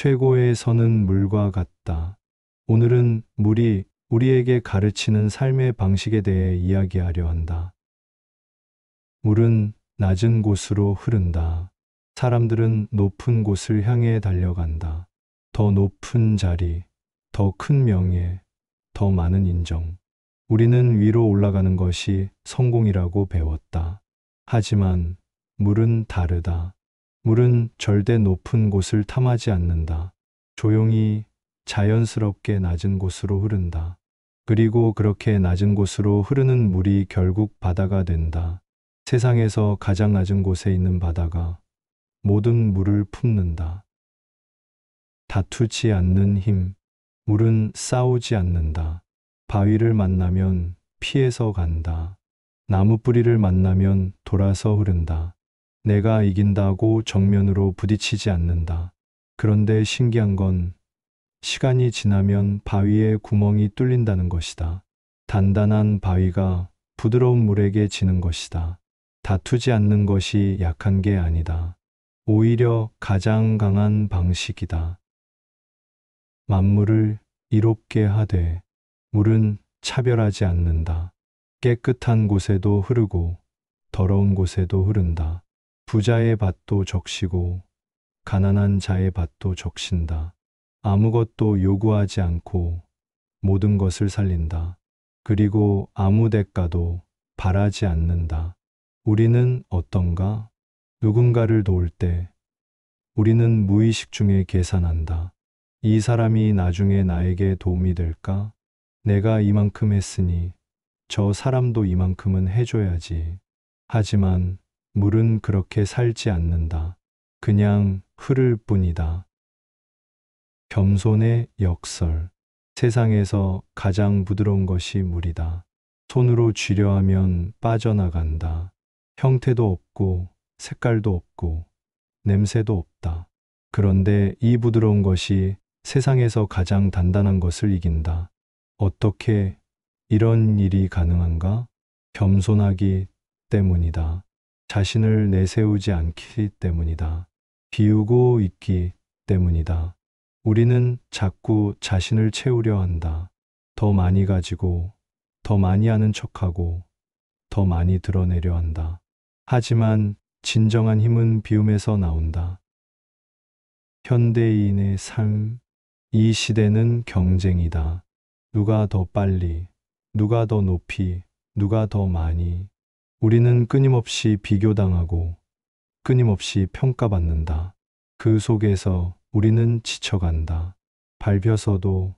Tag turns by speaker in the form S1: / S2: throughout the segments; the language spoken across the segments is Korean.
S1: 최고의 선은 물과 같다. 오늘은 물이 우리에게 가르치는 삶의 방식에 대해 이야기하려 한다. 물은 낮은 곳으로 흐른다. 사람들은 높은 곳을 향해 달려간다. 더 높은 자리, 더 큰 명예, 더 많은 인정. 우리는 위로 올라가는 것이 성공이라고 배웠다. 하지만 물은 다르다. 물은 절대 높은 곳을 탐하지 않는다. 조용히 자연스럽게 낮은 곳으로 흐른다. 그리고 그렇게 낮은 곳으로 흐르는 물이 결국 바다가 된다. 세상에서 가장 낮은 곳에 있는 바다가 모든 물을 품는다. 다투지 않는 힘. 물은 싸우지 않는다. 바위를 만나면 피해서 간다. 나무 뿌리를 만나면 돌아서 흐른다. 내가 이긴다고 정면으로 부딪히지 않는다. 그런데 신기한 건 시간이 지나면 바위에 구멍이 뚫린다는 것이다. 단단한 바위가 부드러운 물에게 지는 것이다. 다투지 않는 것이 약한 게 아니다. 오히려 가장 강한 방식이다. 만물을 이롭게 하되 물은 차별하지 않는다. 깨끗한 곳에도 흐르고 더러운 곳에도 흐른다. 부자의 밭도 적시고 가난한 자의 밭도 적신다. 아무것도 요구하지 않고 모든 것을 살린다. 그리고 아무 대가도 바라지 않는다. 우리는 어떤가? 누군가를 도울 때 우리는 무의식 중에 계산한다. 이 사람이 나중에 나에게 도움이 될까? 내가 이만큼 했으니 저 사람도 이만큼은 해줘야지. 하지만 물은 그렇게 살지 않는다. 그냥 흐를 뿐이다. 겸손의 역설. 세상에서 가장 부드러운 것이 물이다. 손으로 쥐려 하면 빠져나간다. 형태도 없고 색깔도 없고 냄새도 없다. 그런데 이 부드러운 것이 세상에서 가장 단단한 것을 이긴다. 어떻게 이런 일이 가능한가? 겸손하기 때문이다. 자신을 내세우지 않기 때문이다. 비우고 있기 때문이다. 우리는 자꾸 자신을 채우려 한다. 더 많이 가지고, 더 많이 하는 척하고, 더 많이 드러내려 한다. 하지만 진정한 힘은 비움에서 나온다. 현대인의 삶, 이 시대는 경쟁이다. 누가 더 빨리, 누가 더 높이, 누가 더 많이. 우리는 끊임없이 비교당하고 끊임없이 평가받는다. 그 속에서 우리는 지쳐간다. 밟혀서도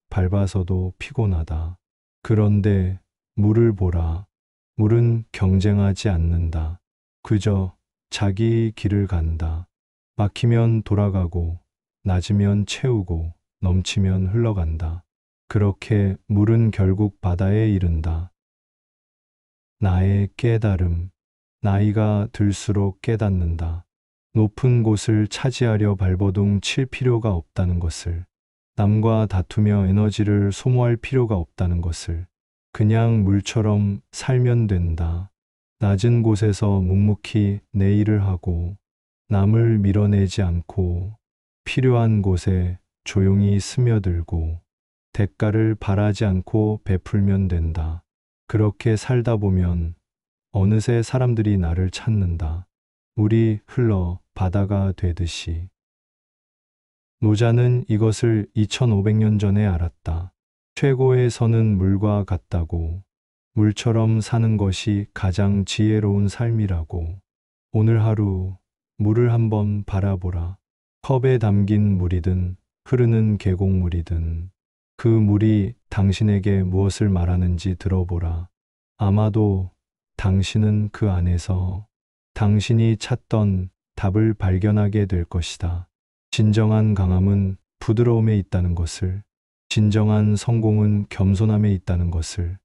S1: 밟아서도 피곤하다. 그런데 물을 보라. 물은 경쟁하지 않는다. 그저 자기 길을 간다. 막히면 돌아가고 낮으면 채우고 넘치면 흘러간다. 그렇게 물은 결국 바다에 이른다. 나의 깨달음. 나이가 들수록 깨닫는다. 높은 곳을 차지하려 발버둥 칠 필요가 없다는 것을. 남과 다투며 에너지를 소모할 필요가 없다는 것을. 그냥 물처럼 살면 된다. 낮은 곳에서 묵묵히 내 일을 하고 남을 밀어내지 않고 필요한 곳에 조용히 스며들고 대가를 바라지 않고 베풀면 된다. 그렇게 살다 보면 어느새 사람들이 나를 찾는다. 물이 흘러 바다가 되듯이. 노자는 이것을 2500년 전에 알았다. 최고의 선은 물과 같다고. 물처럼 사는 것이 가장 지혜로운 삶이라고. 오늘 하루 물을 한번 바라보라. 컵에 담긴 물이든 흐르는 계곡물이든 그 물이 당신에게 무엇을 말하는지 들어보라. 아마도 당신은 그 안에서 당신이 찾던 답을 발견하게 될 것이다. 진정한 강함은 부드러움에 있다는 것을, 진정한 성공은 겸손함에 있다는 것을,